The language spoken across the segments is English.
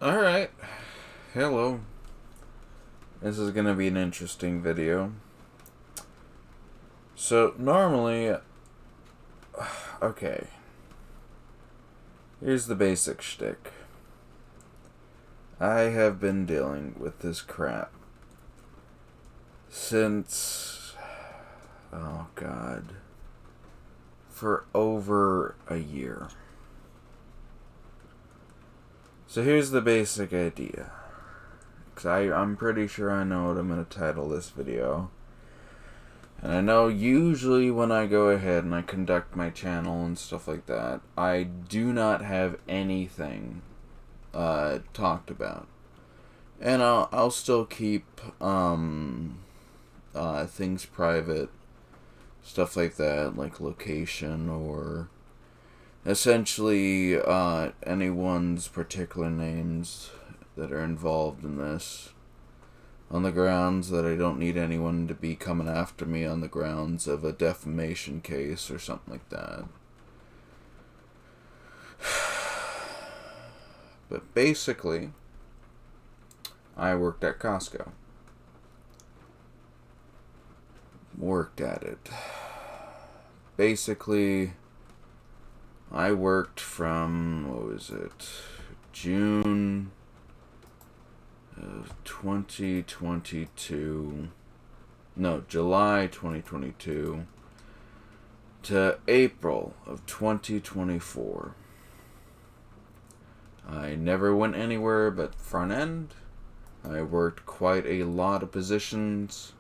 Alright, hello. This is gonna be an interesting video. So, normally, okay, here's the basic shtick. I have been dealing with this crap since, oh god, for over a year. So here's the basic idea. Because I'm pretty sure I know what I'm going to title this video. And I know usually when I go ahead and I conduct my channel and stuff like that, I do not have anything talked about. And I'll still keep things private, stuff like that, like location or essentially anyone's particular names that are involved in this, on the grounds that I don't need anyone to be coming after me on the grounds of a defamation case or something like that. But basically, I worked at Costco. Worked at it. Basically, I worked from, June of 2022, July 2022 to April of 2024. I never went anywhere but front end. I worked quite a lot of positions.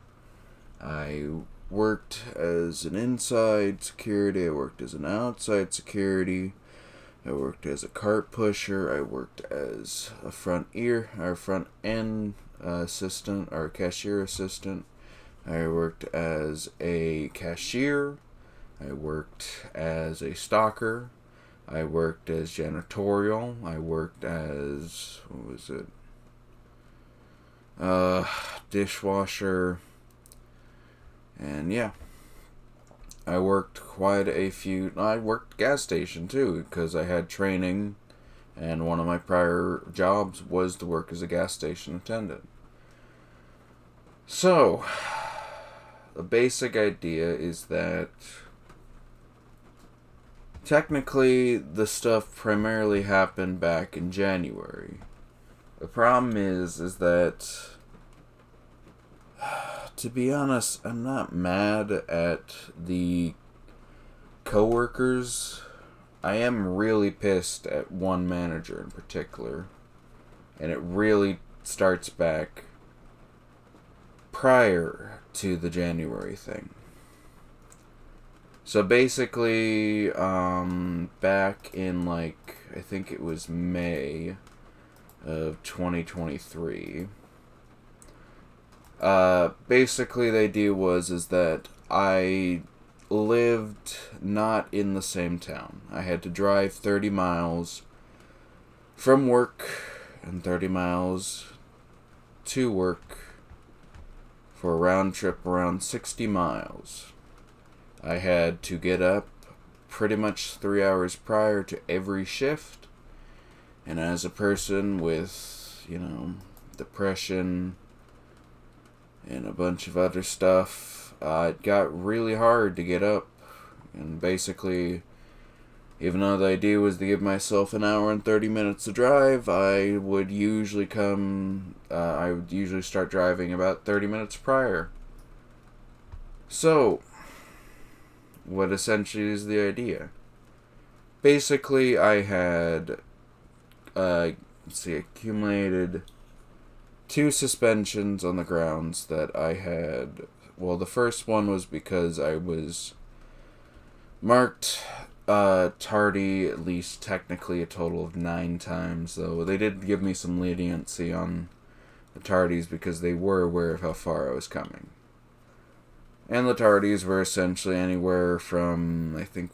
I worked as an inside security, I worked as an outside security, I worked as a cart pusher, I worked as a front end assistant or cashier assistant, I worked as a cashier, I worked as a stalker, I worked as janitorial, I worked as, dishwasher, and yeah. I worked I worked gas station too, because I had training, and one of my prior jobs was to work as a gas station attendant. So, the basic idea is that technically the stuff primarily happened back in January. The problem is that, to be honest, I'm not mad at the coworkers. I am really pissed at one manager in particular. And it really starts back prior to the January thing. So basically, back in I think it was May of 2023, basically the idea is that I lived not in the same town. I had to drive 30 miles from work and 30 miles to work for a round trip around 60 miles. I had to get up pretty much 3 hours prior to every shift. And as a person with, depression and a bunch of other stuff, it got really hard to get up. And basically, even though the idea was to give myself an hour and 30 minutes to drive, I would usually start driving about 30 minutes prior. So, what essentially is the idea? Basically, I had, accumulated 2 suspensions on the grounds that I had. Well, the first one was because I was marked tardy at least technically a total of 9 times, though they did give me some leniency on the tardies because they were aware of how far I was coming. And the tardies were essentially anywhere from, I think,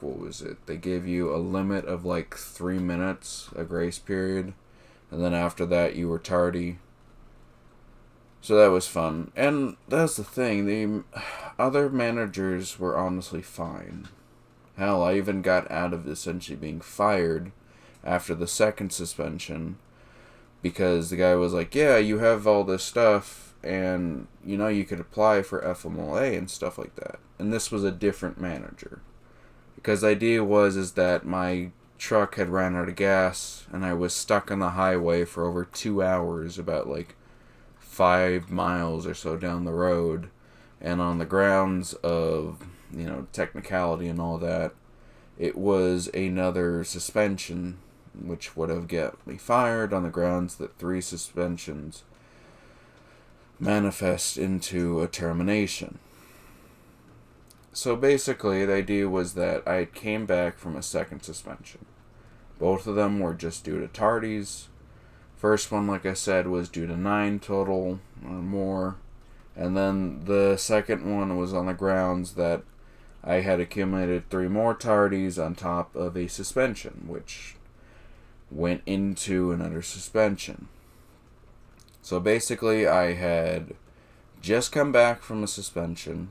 they gave you a limit of 3 minutes, a grace period, and then after that you were tardy. So that was fun. And that's the thing, the other managers were honestly fine. Hell, I even got out of essentially being fired after the second suspension because the guy was like, yeah, you have all this stuff, and you could apply for FMLA and stuff like that. And this was a different manager, because the idea was is that my truck had ran out of gas, and I was stuck on the highway for over 2 hours, about like 5 miles or so down the road, and on the grounds of technicality and all that, it was another suspension, which would have got me fired on the grounds that 3 suspensions manifest into a termination. So basically, the idea was that I came back from a second suspension. Both of them were just due to tardies. First one, like I said, was due to 9 total or more. And then the second one was on the grounds that I had accumulated 3 more tardies on top of a suspension, which went into another suspension. So basically, I had just come back from a suspension.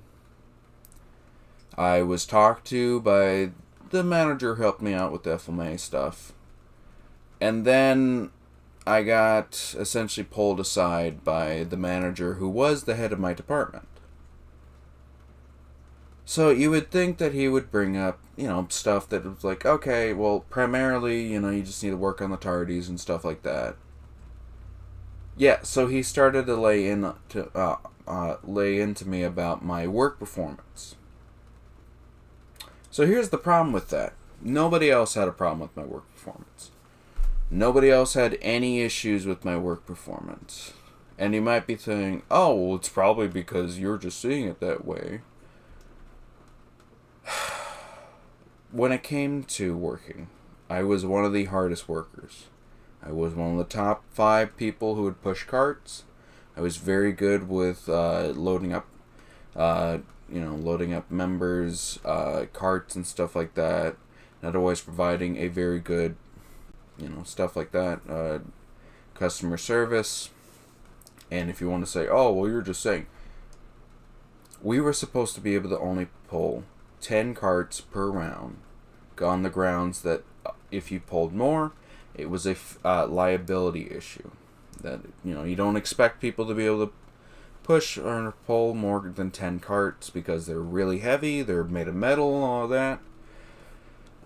I was talked to by the manager who helped me out with the FMA stuff. And then I got essentially pulled aside by the manager who was the head of my department. So you would think that he would bring up, stuff that was like, okay, well, primarily, you just need to work on the tardies and stuff like that. Yeah, so he started to lay into me about my work performance. So here's the problem with that. Nobody else had a problem with my work performance. Nobody else had any issues with my work performance. And you might be thinking, oh, well, it's probably because you're just seeing it that way. When it came to working, I was one of the hardest workers. I was one of the top 5 people who would push carts. I was very good with loading up members, carts and stuff like that. And otherwise providing a very good, stuff like that, customer service. And if you want to say, oh, well, you're just saying, we were supposed to be able to only pull 10 carts per round, on the grounds that if you pulled more, it was a liability issue. That, you don't expect people to be able to push or pull more than 10 carts because they're really heavy, they're made of metal and all that.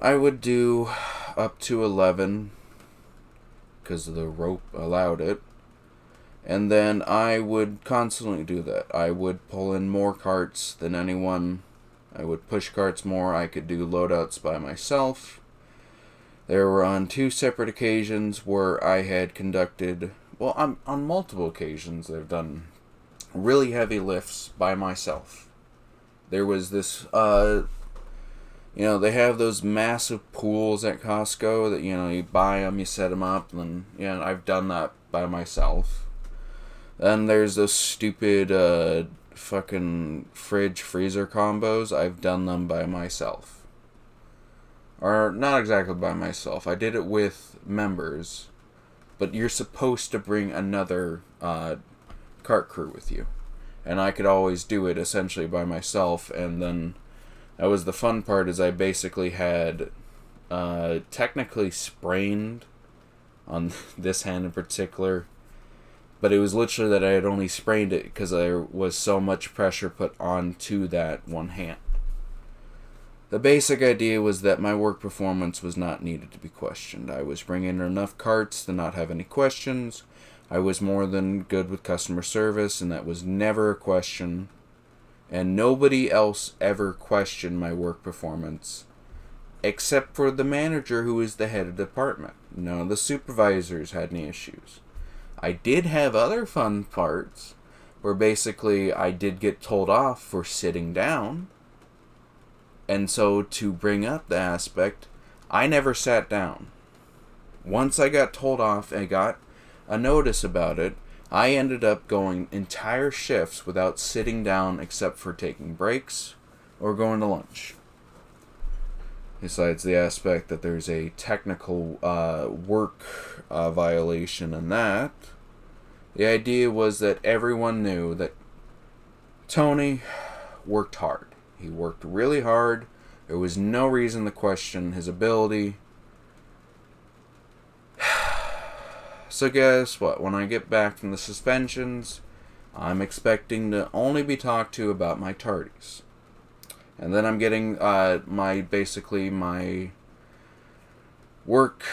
I would do up to 11 because the rope allowed it. And then I would constantly do that. I would pull in more carts than anyone. I would push carts more. I could do loadouts by myself. There were on 2 separate occasions where I had conducted, on multiple occasions, I've done really heavy lifts by myself. There was this, they have those massive pools at Costco that, you buy them, you set them up, and, I've done that by myself. Then there's those stupid, fucking fridge-freezer combos. I've done them by myself. Or, not exactly by myself. I did it with members. But you're supposed to bring another cart crew with you. And I could always do it essentially by myself. And then that was the fun part, is I basically had technically sprained on this hand in particular. But it was literally that I had only sprained it because there was so much pressure put onto that one hand. The basic idea was that my work performance was not needed to be questioned. I was bringing in enough carts to not have any questions. I was more than good with customer service, and that was never a question. And nobody else ever questioned my work performance, except for the manager who was the head of the department. None of the supervisors had any issues. I did have other fun parts where basically I did get told off for sitting down. And so to bring up the aspect, I never sat down. Once I got told off and got a notice about it, I ended up going entire shifts without sitting down except for taking breaks or going to lunch. Besides the aspect that there's a technical work violation in that, the idea was that everyone knew that Tony worked hard. He worked really hard. There was no reason to question his ability. So guess what? When I get back from the suspensions, I'm expecting to only be talked to about my tardies. And then I'm getting my work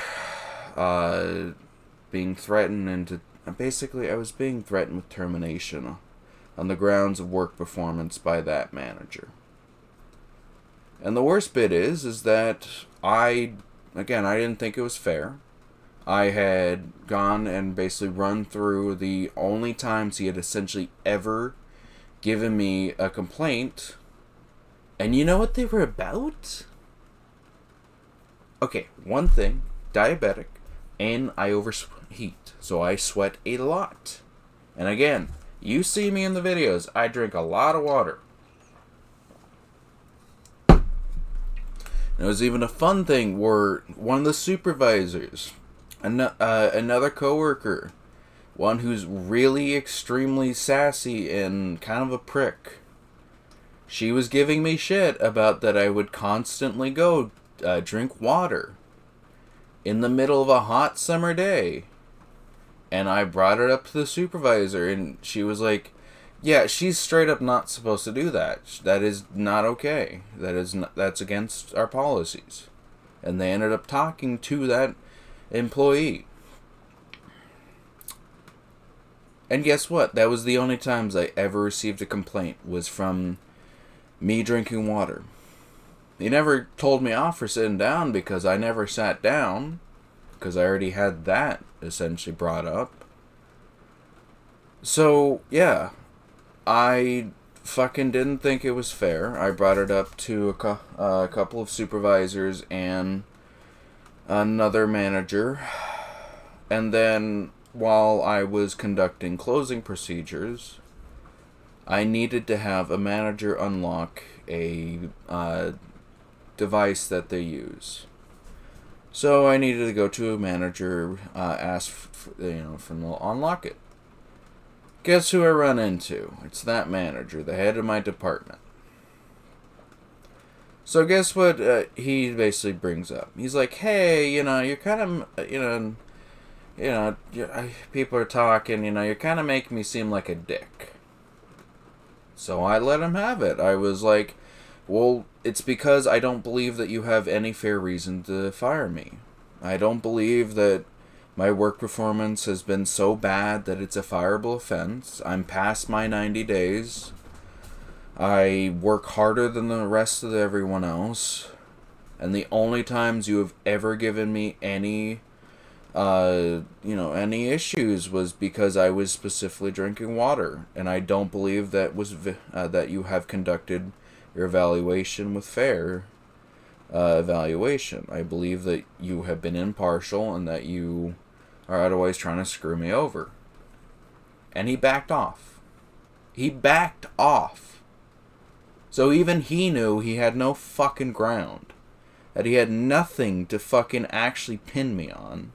being threatened into... Basically, I was being threatened with termination on the grounds of work performance by that manager. And the worst bit is that I didn't think it was fair. I had gone and basically run through the only times he had essentially ever given me a complaint. And you know what they were about? Okay, one thing, diabetic, and I overheat, so I sweat a lot. And again, you see me in the videos, I drink a lot of water. There was even a fun thing where one of the supervisors, another coworker, one who's really extremely sassy and kind of a prick, she was giving me shit about that I would constantly go drink water in the middle of a hot summer day. And I brought it up to the supervisor, and she was like, yeah, she's straight up not supposed to do that. That is not okay. That's against our policies. And they ended up talking to that employee. And guess what? That was the only times I ever received a complaint, was from me drinking water. He never told me off for sitting down, because I never sat down, because I already had that essentially brought up. So, yeah, I fucking didn't think it was fair. I brought it up to a couple of supervisors and another manager. And then, while I was conducting closing procedures, I needed to have a manager unlock a device that they use. So I needed to go to a manager, ask for them to unlock it. Guess who I run into? It's that manager, the head of my department. So guess what he basically brings up? He's like, hey, you're kind of, people are talking, you're kind of making me seem like a dick. So I let him have it. I was like, well, it's because I don't believe that you have any fair reason to fire me. I don't believe that my work performance has been so bad that it's a fireable offense. I'm past my 90 days. I work harder than the rest of everyone else. And the only times you have ever given me any issues was because I was specifically drinking water. And I don't believe that that you have conducted your evaluation with fair evaluation. I believe that you have been impartial and that you are otherwise trying to screw me over. And he backed off. So even he knew he had no fucking ground. That he had nothing to fucking actually pin me on.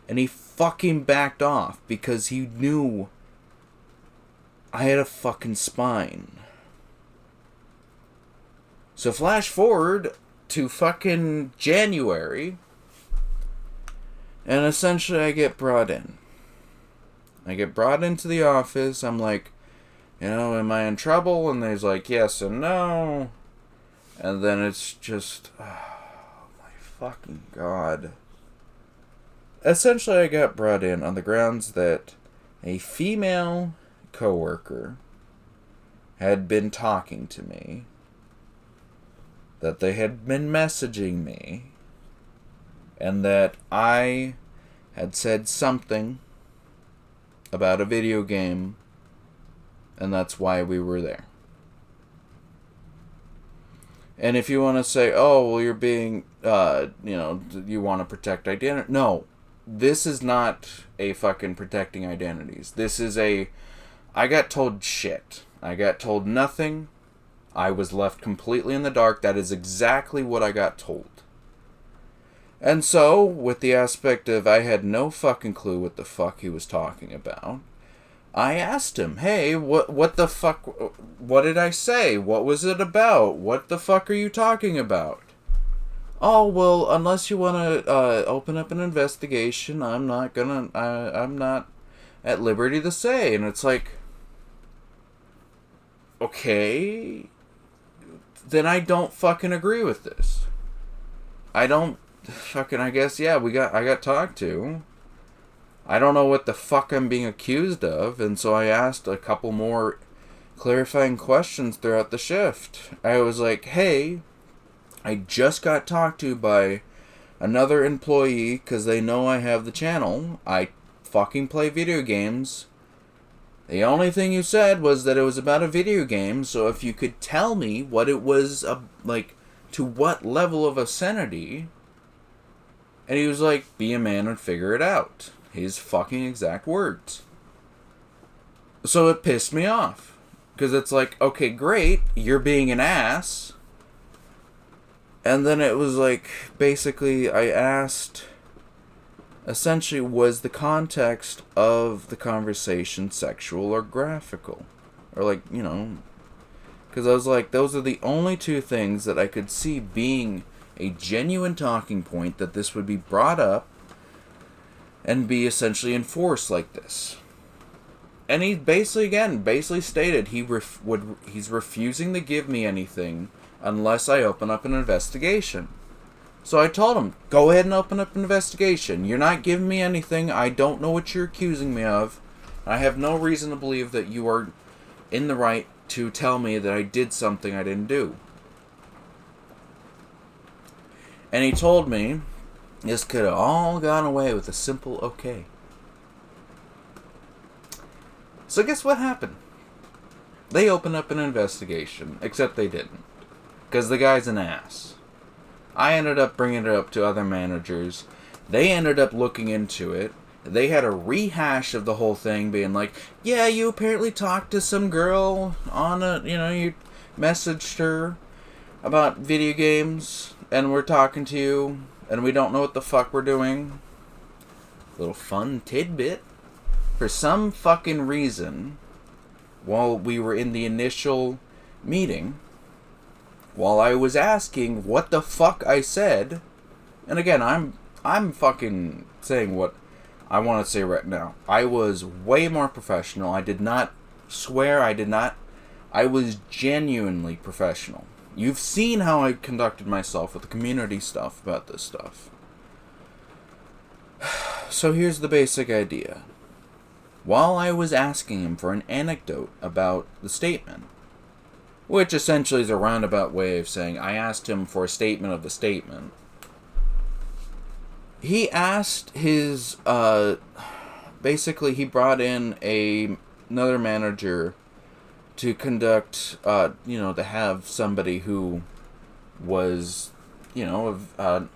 And he fucking backed off because he knew I had a fucking spine. So flash forward to fucking January, and essentially I get brought in. I get brought into the office. I'm like, am I in trouble? And there's like, yes and no. And then it's just, oh my fucking God. Essentially I got brought in on the grounds that a female coworker had been talking to me, that they had been messaging me, and that I had said something about a video game, and that's why we were there. And if you want to say, oh, well, you're being, you want to protect identity. No, this is not a fucking protecting identities. This is I got told shit. I got told nothing. I was left completely in the dark. That is exactly what I got told. And so, with the aspect of I had no fucking clue what the fuck he was talking about, I asked him, hey, what the fuck, what did I say? What was it about? What the fuck are you talking about? oh, well, unless you want to open up an investigation, I'm not at liberty to say. And it's like, okay, then I don't fucking agree with this. I don't fucking, I guess, yeah, I got talked to. I don't know what the fuck I'm being accused of, and so I asked a couple more clarifying questions throughout the shift. I was like, hey, I just got talked to by another employee because they know I have the channel. I fucking play video games. The only thing you said was that it was about a video game, so if you could tell me what it was, like, to what level of obscenity. And he was like, be a man and figure it out. His fucking exact words. So it pissed me off. Because it's like, okay, great, you're being an ass. And then it was like, basically, I asked, essentially, was the context of the conversation sexual or graphical? Or like, you know, because I was like, those are the only two things that I could see being a genuine talking point, that this would be brought up and be essentially enforced like this. And he basically stated he's refusing to give me anything unless I open up an investigation. So I told him, go ahead and open up an investigation. You're not giving me anything. I don't know what you're accusing me of. I have no reason to believe that you are in the right to tell me that I did something I didn't do. And he told me this could have all gone away with a simple okay. So guess what happened? They opened up an investigation, except they didn't. Because the guy's an ass. I ended up bringing it up to other managers. They ended up looking into it. They had a rehash of the whole thing, being like, yeah, you apparently talked to some girl on you messaged her about video games, and we're talking to you, and we don't know what the fuck we're doing. Little fun tidbit. For some fucking reason, while we were in the initial meeting, while I was asking what the fuck I said, and again, I'm fucking saying what I want to say right now. I was way more professional. I did not swear. I was genuinely professional. You've seen how I conducted myself with the community stuff about this stuff. So here's the basic idea. While I was asking him for an anecdote about the statement, which essentially is a roundabout way of saying I asked him for a statement of the statement, he asked his, basically he brought in another manager to conduct, to have somebody who was, a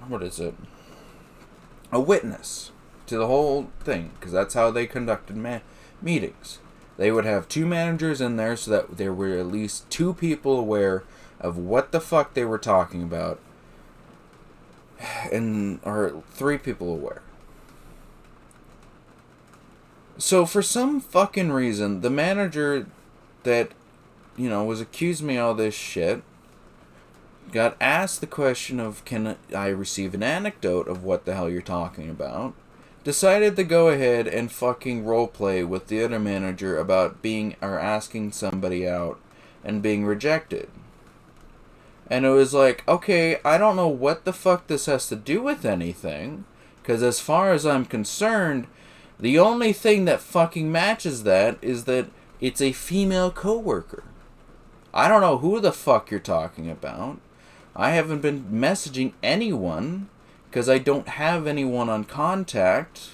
witness to the whole thing, because that's how they conducted meetings. They would have two managers in there so that there were at least two people aware of what the fuck they were talking about, or three people aware. So for some fucking reason, the manager that, was accusing me of all this shit got asked the question of, can I receive an anecdote of what the hell you're talking about? Decided to go ahead and fucking roleplay with the other manager about asking somebody out and being rejected. And it was like, okay, I don't know what the fuck this has to do with anything, because as far as I'm concerned, the only thing that fucking matches that is that it's a female coworker. I don't know who the fuck you're talking about. I haven't been messaging anyone, because I don't have anyone on contact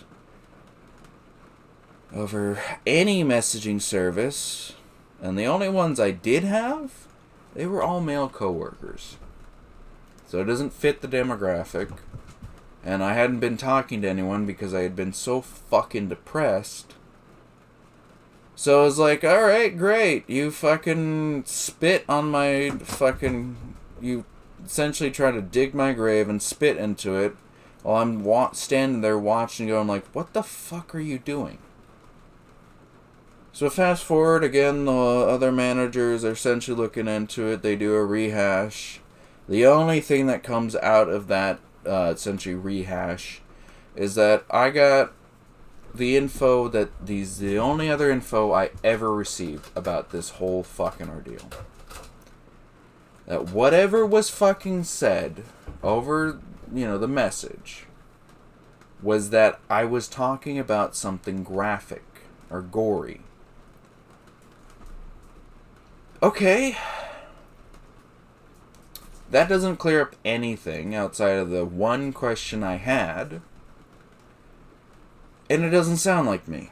over any messaging service. And the only ones I did have, they were all male coworkers. So it doesn't fit the demographic. And I hadn't been talking to anyone because I had been so fucking depressed. So I was like, alright, great. You fucking spit on my fucking... You essentially try to dig my grave and spit into it while I'm standing there watching, going like, what the fuck are you doing? So fast forward again, the other managers are essentially looking into it. They do a rehash, The only thing that comes out of that essentially rehash is that I got the info that the only other info I ever received about this whole fucking ordeal. That whatever was fucking said over, the message was that I was talking about something graphic or gory. Okay. That doesn't clear up anything outside of the one question I had. And it doesn't sound like me.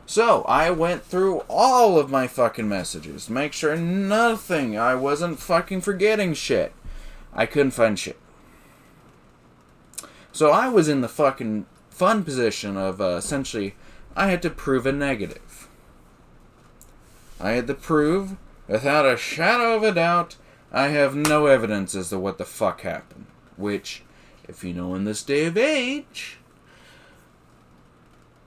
So, I went through all of my fucking messages to make sure I wasn't fucking forgetting shit. I couldn't find shit. So I was in the fucking fun position of, essentially, I had to prove a negative. I had to prove, without a shadow of a doubt, I have no evidence as to what the fuck happened. Which, if you know in this day of age,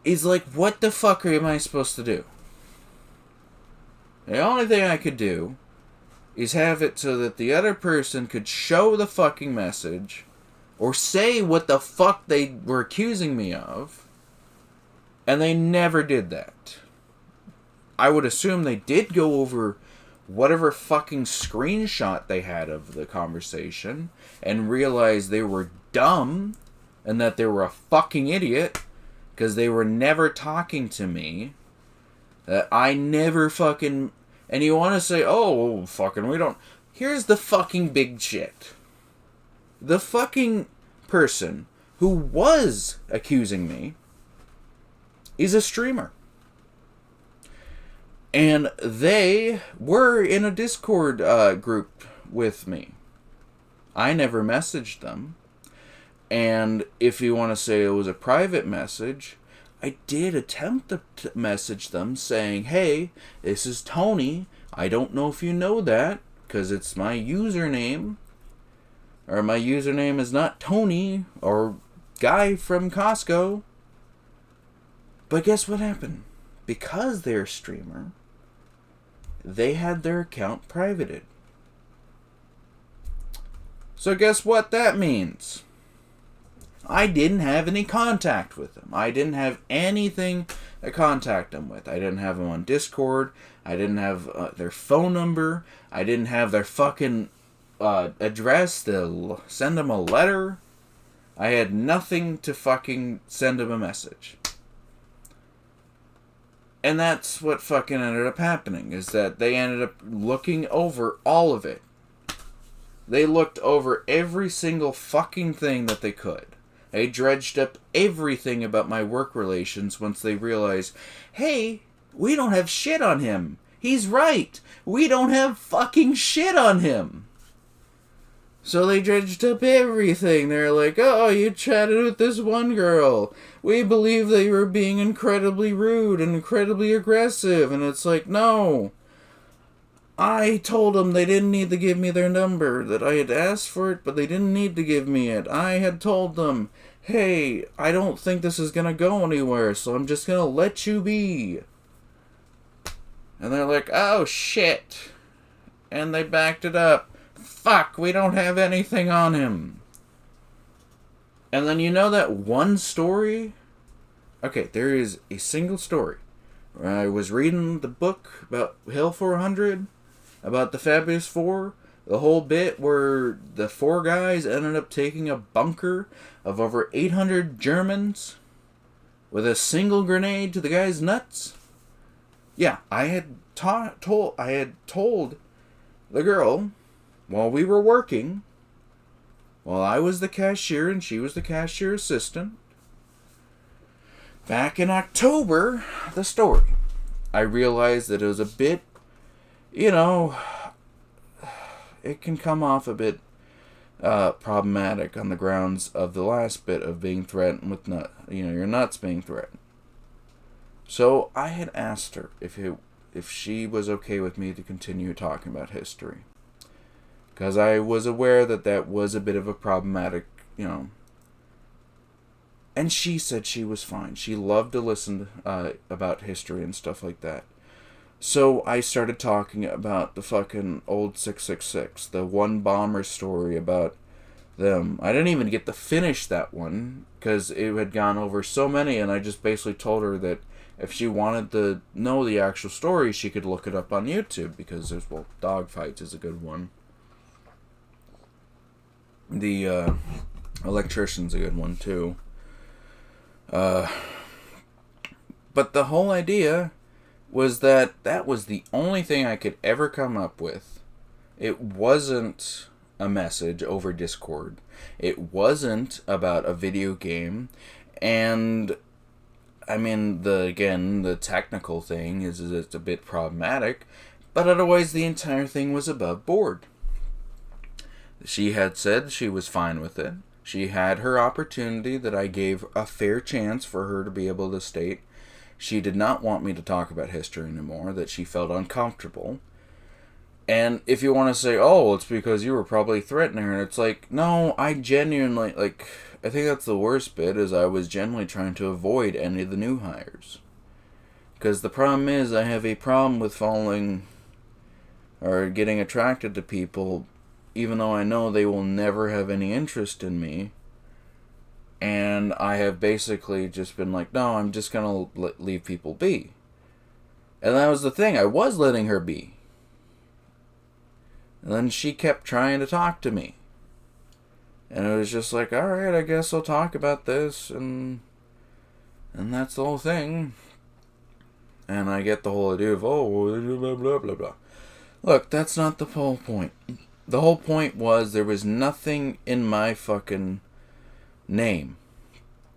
is like, what the fuck am I supposed to do? The only thing I could do is have it so that the other person could show the fucking message or say what the fuck they were accusing me of, and they never did that. I would assume they did go over whatever fucking screenshot they had of the conversation and realized they were dumb and that they were a fucking idiot because they were never talking to me. That I never fucking... And you want to say, oh, fucking, we don't... Here's the fucking big shit. The fucking person who was accusing me is a streamer. And they were in a Discord group with me. I never messaged them. And if you want to say it was a private message, I did attempt to message them saying, hey, this is Tony. I don't know if you know that, because it's my username. Or my username is not Tony or Guy from Costco. But guess what happened? Because they're a streamer, they had their account privated. So guess what that means? I didn't have any contact with them. I didn't have anything to contact them with. I didn't have them on Discord. I didn't have their phone number. I didn't have their fucking address to send them a letter. I had nothing to fucking send them a message. And that's what fucking ended up happening, is that they ended up looking over all of it. They looked over every single fucking thing that they could. They dredged up everything about my work relations once they realized, hey, we don't have shit on him. He's right. We don't have fucking shit on him. So they dredged up everything. They're like, oh, you chatted with this one girl. We believe that you were being incredibly rude and incredibly aggressive. And it's like, no. I told them they didn't need to give me their number, that I had asked for it, but they didn't need to give me it. I had told them, hey, I don't think this is going to go anywhere, so I'm just going to let you be. And they're like, oh, shit. And they backed it up. Fuck, we don't have anything on him. And then you know that one story? Okay, there is a single story. I was reading the book about Hill 400, about the Fabulous Four, the whole bit where the four guys ended up taking a bunker of over 800 Germans with a single grenade to the guy's nuts. Yeah, I had told the girl while we were working, while I was the cashier and she was the cashier assistant, back in October, the story. I realized that it was a bit, it can come off a bit problematic on the grounds of the last bit of being threatened with your nuts being threatened. So I had asked her if she was okay with me to continue talking about history, because I was aware that was a bit of a problematic, And she said she was fine. She loved to listen about history and stuff like that. So I started talking about the fucking old 666, the one bomber story about them. I didn't even get to finish that one because it had gone over so many, and I just basically told her that if she wanted to know the actual story, she could look it up on YouTube because there's, well, Dogfights is a good one. The Electrician's a good one too. But the whole idea was that that was the only thing I could ever come up with. It wasn't a message over Discord. It wasn't about a video game. And I mean, the technical thing is it's a bit problematic, but otherwise the entire thing was above board. She had said she was fine with it. She had her opportunity that I gave a fair chance for her to be able to state. She did not want me to talk about history anymore, that she felt uncomfortable. And if you want to say, oh, it's because you were probably threatening her, and it's like, no, I genuinely, I think that's the worst bit, is I was genuinely trying to avoid any of the new hires. Because the problem is, I have a problem with falling, or getting attracted to people, even though I know they will never have any interest in me. And I have basically just been like, no, I'm just going to leave people be. And that was the thing, I was letting her be. And then she kept trying to talk to me. And it was just like, alright, I guess I'll talk about this, and that's the whole thing. And I get the whole idea of, oh, blah, blah, blah, blah. Look, that's not the whole point. The whole point was there was nothing in my fucking name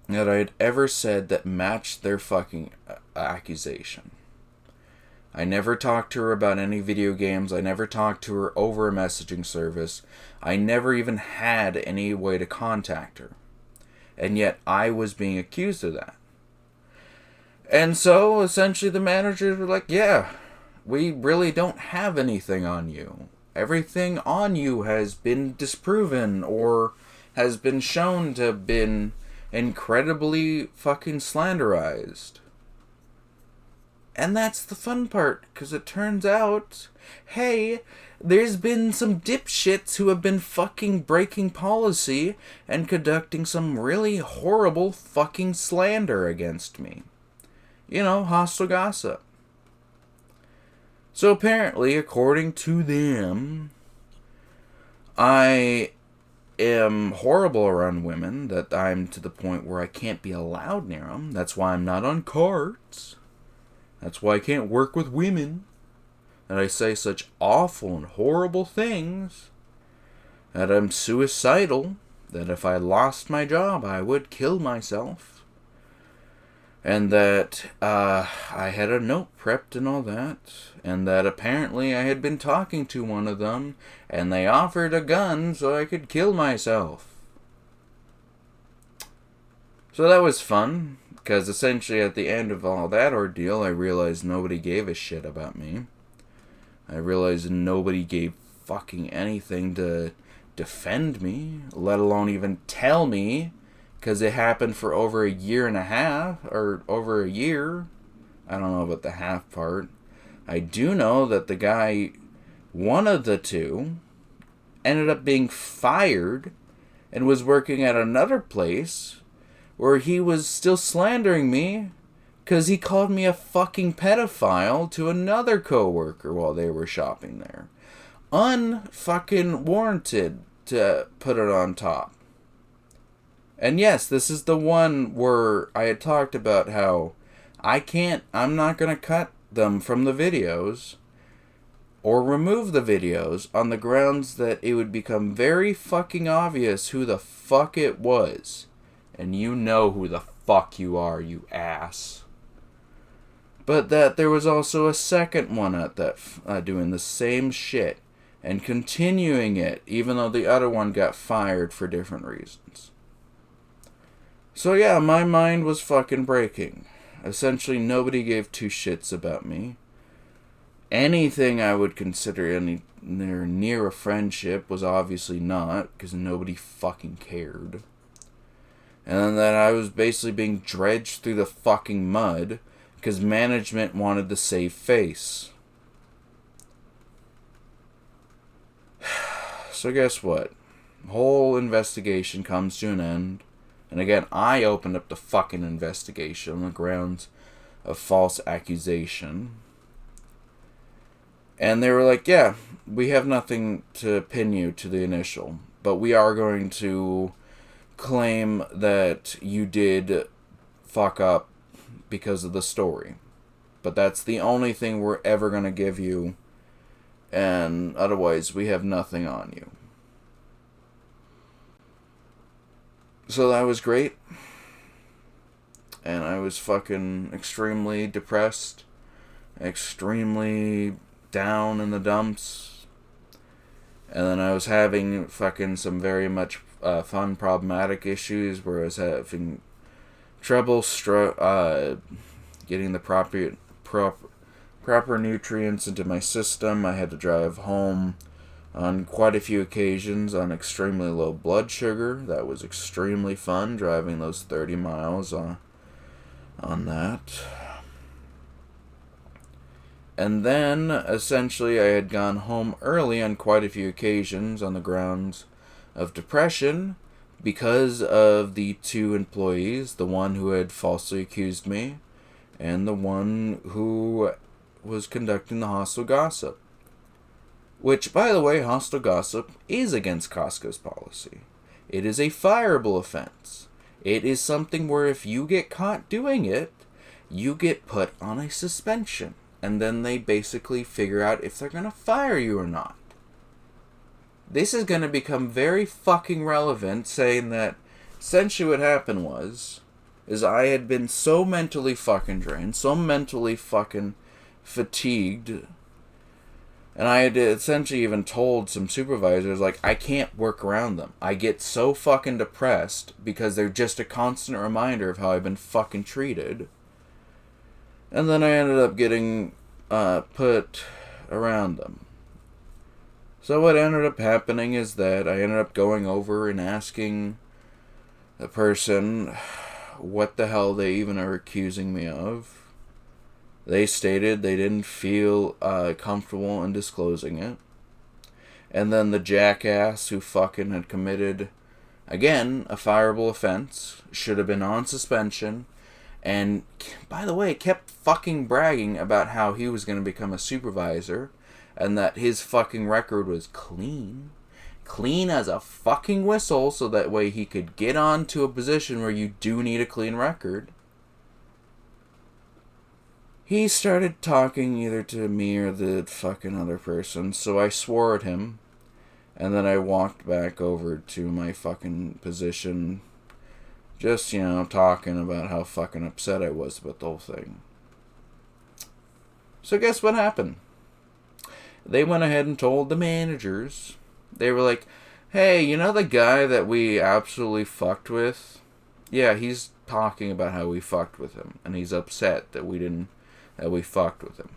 that I had ever said that matched their fucking accusation. I never talked to her about any video games. I never talked to her over a messaging service. I never even had any way to contact her. And yet I was being accused of that. And so essentially the managers were like, yeah, we really don't have anything on you. Everything on you has been disproven or has been shown to have been incredibly fucking slanderized. And that's the fun part, because it turns out, hey, there's been some dipshits who have been fucking breaking policy and conducting some really horrible fucking slander against me. You know, hostile gossip. So apparently, according to them, I am horrible around women, that I'm to the point where I can't be allowed near them. That's why I'm not on carts. That's why I can't work with women. That I say such awful and horrible things. That I'm suicidal. That if I lost my job, I would kill myself. And that I had a note prepped and all that. And that apparently I had been talking to one of them. And they offered a gun so I could kill myself. So that was fun. Because essentially at the end of all that ordeal, I realized nobody gave a shit about me. I realized nobody gave fucking anything to defend me, let alone even tell me, because it happened for over a year and a half, or over a year. I don't know about the half part. I do know that the guy, one of the two, ended up being fired and was working at another place where he was still slandering me because he called me a fucking pedophile to another coworker while they were shopping there. Unfucking warranted, to put it on top. And yes, this is the one where I had talked about how I'm not going to cut them from the videos or remove the videos on the grounds that it would become very fucking obvious who the fuck it was. And you know who the fuck you are, you ass. But that there was also a second one at that doing the same shit and continuing it, even though the other one got fired for different reasons. So yeah, my mind was fucking breaking. Essentially, nobody gave two shits about me. Anything I would consider near a friendship was obviously not, because nobody fucking cared. And then I was basically being dredged through the fucking mud, because management wanted to save face. So guess what? The whole investigation comes to an end. And again, I opened up the fucking investigation on the grounds of false accusation. And they were like, yeah, we have nothing to pin you to the initial, but we are going to claim that you did fuck up because of the story. But that's the only thing we're ever going to give you, and otherwise we have nothing on you. So that was great. And I was fucking extremely depressed, extremely down in the dumps. And then I was having fucking some very much fun problematic issues where I was having trouble getting the proper nutrients into my system. I had to drive home on quite a few occasions on extremely low blood sugar. That was extremely fun, driving those 30 miles on that. And then, essentially, I had gone home early on quite a few occasions on the grounds of depression because of the two employees, the one who had falsely accused me and the one who was conducting the hostile gossip. Which, by the way, hostile gossip is against Costco's policy. It is a fireable offense. It is something where if you get caught doing it, you get put on a suspension. And then they basically figure out if they're going to fire you or not. This is going to become very fucking relevant, saying that essentially what happened is I had been so mentally fucking drained, so mentally fucking fatigued, and I had essentially even told some supervisors, like, I can't work around them. I get so fucking depressed because they're just a constant reminder of how I've been fucking treated. And then I ended up getting put around them. So what ended up happening is that I ended up going over and asking the person what the hell they even are accusing me of. They stated they didn't feel comfortable in disclosing it. And then the jackass who fucking had committed, again, a fireable offense, should have been on suspension. And, by the way, kept fucking bragging about how he was going to become a supervisor and that his fucking record was clean. Clean as a fucking whistle, so that way he could get on to a position where you do need a clean record. He started talking either to me or the fucking other person, so I swore at him. And then I walked back over to my fucking position, just, talking about how fucking upset I was about the whole thing. So guess what happened? They went ahead and told the managers. They were like, hey, you know the guy that we absolutely fucked with? Yeah, he's talking about how we fucked with him. And he's upset that we fucked with him.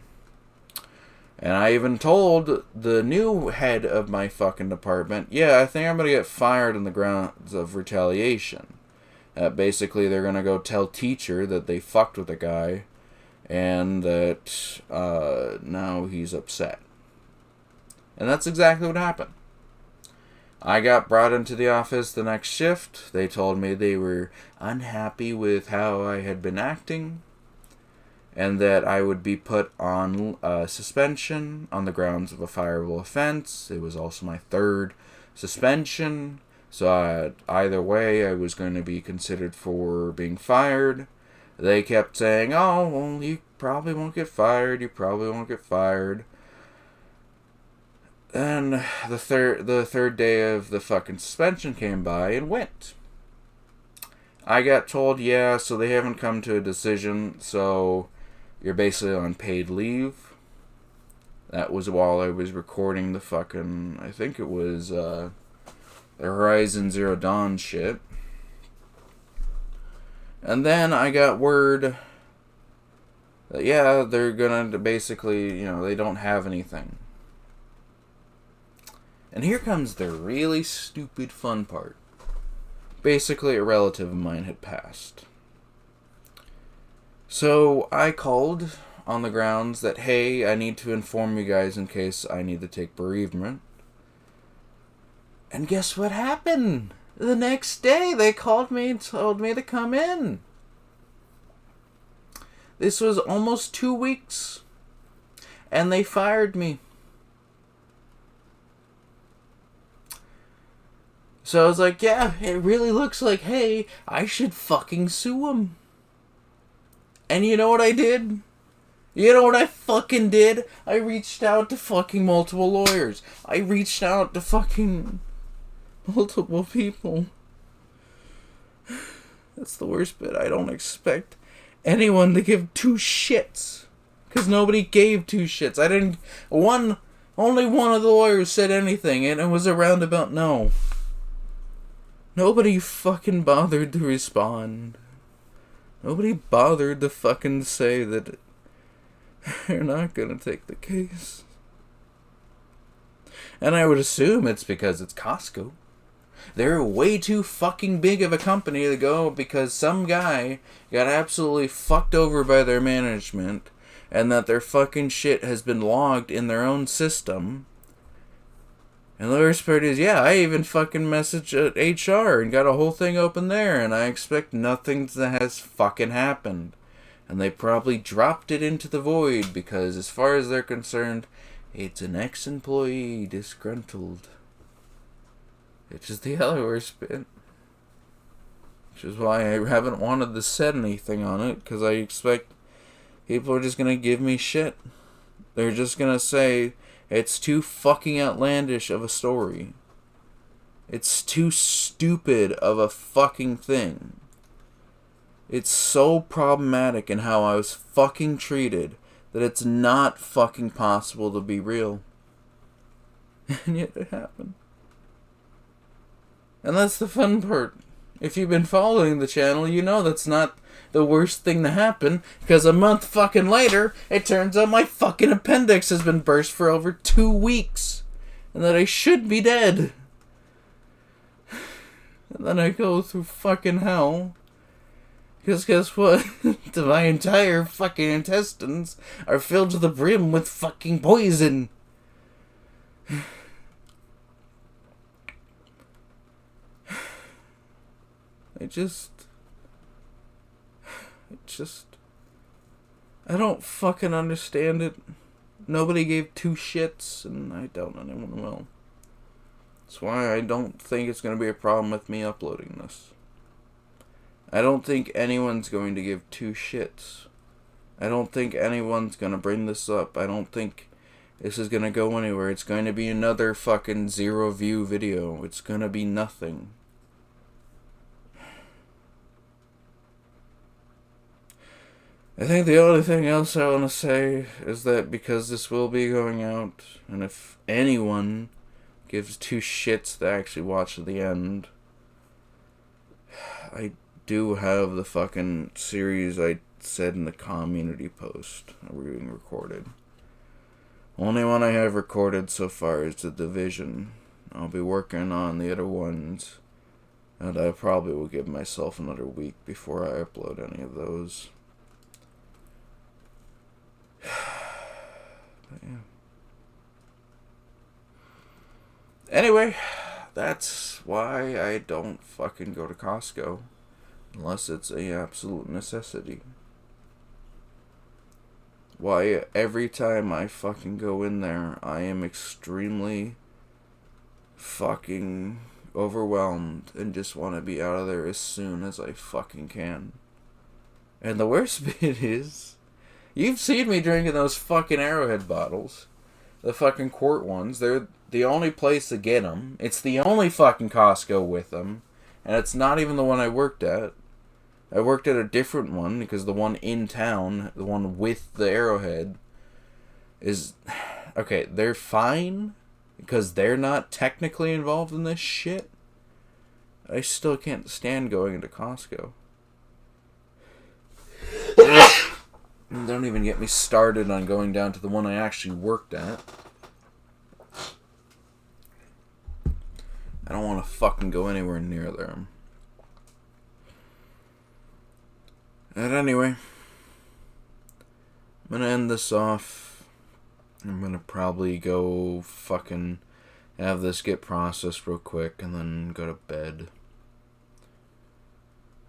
And I even told the new head of my fucking department, yeah, I think I'm going to get fired on the grounds of retaliation. Basically, they're going to go tell teacher that they fucked with a guy and that now he's upset. And that's exactly what happened. I got brought into the office the next shift. They told me they were unhappy with how I had been acting and that I would be put on suspension on the grounds of a fireable offense. It was also my third suspension. So either way, I was going to be considered for being fired. They kept saying, oh, well, you probably won't get fired. You probably won't get fired. And the third day of the fucking suspension came by and went. I got told, yeah, so they haven't come to a decision, so you're basically on paid leave. That was while I was recording the fucking, I think it was, the Horizon Zero Dawn shit. And then I got word that, yeah, they're gonna basically, they don't have anything. And here comes the really stupid fun part. Basically, a relative of mine had passed. So I called on the grounds that, hey, I need to inform you guys in case I need to take bereavement. And guess what happened? The next day they called me and told me to come in. This was almost 2 weeks. And they fired me. So I was like, yeah, it really looks like, hey, I should fucking sue them. And you know what I did? You know what I fucking did? I reached out to fucking multiple lawyers. I reached out to fucking multiple people. That's the worst bit. I don't expect anyone to give two shits. Because nobody gave two shits. Only one of the lawyers said anything, and it was a roundabout no. Nobody fucking bothered to respond. Nobody bothered to fucking say that they're not gonna take the case. And I would assume it's because it's Costco. They're way too fucking big of a company to go because some guy got absolutely fucked over by their management and that their fucking shit has been logged in their own system. And the worst part is, yeah, I even fucking messaged HR and got a whole thing open there, and I expect nothing that has fucking happened. And they probably dropped it into the void because, as far as they're concerned, it's an ex-employee disgruntled. Which is the other worst bit. Which is why I haven't wanted to set anything on it, because I expect people are just going to give me shit. They're just going to say, it's too fucking outlandish of a story. It's too stupid of a fucking thing. It's so problematic in how I was fucking treated that it's not fucking possible to be real. And yet it happened. And that's the fun part. If you've been following the channel, you know that's not the worst thing to happen, because a month fucking later, it turns out my fucking appendix has been burst for over 2 weeks, and that I should be dead. And then I go through fucking hell, because guess what? My entire fucking intestines are filled to the brim with fucking poison. I don't fucking understand it. Nobody gave two shits, and I doubt anyone will. That's why I don't think it's going to be a problem with me uploading this. I don't think anyone's going to give two shits. I don't think anyone's going to bring this up. I don't think this is going to go anywhere. It's going to be another fucking 0 view video. It's going to be nothing. I think the only thing else I want to say is that because this will be going out, and if anyone gives two shits to actually watch to the end, I do have the fucking series I said in the community post being recorded. Only one I have recorded so far is The Division. I'll be working on the other ones, and I probably will give myself another week before I upload any of those. But yeah. Anyway, that's why I don't fucking go to Costco unless it's a absolute necessity. Why every time I fucking go in there, I am extremely fucking overwhelmed and just want to be out of there as soon as I fucking can. And the worst bit is, you've seen me drinking those fucking Arrowhead bottles. The fucking quart ones. They're the only place to get them. It's the only fucking Costco with them. And it's not even the one I worked at. I worked at a different one because the one in town, the one with the Arrowhead, is... Okay, they're fine because they're not technically involved in this shit. I still can't stand going into Costco. Don't even get me started on going down to the one I actually worked at. I don't want to fucking go anywhere near there. And anyway, I'm gonna end this off. I'm gonna probably go fucking have this get processed real quick and then go to bed.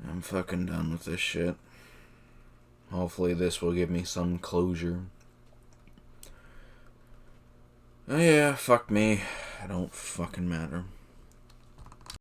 I'm fucking done with this shit. Hopefully this will give me some closure. Oh yeah, fuck me. It don't fucking matter.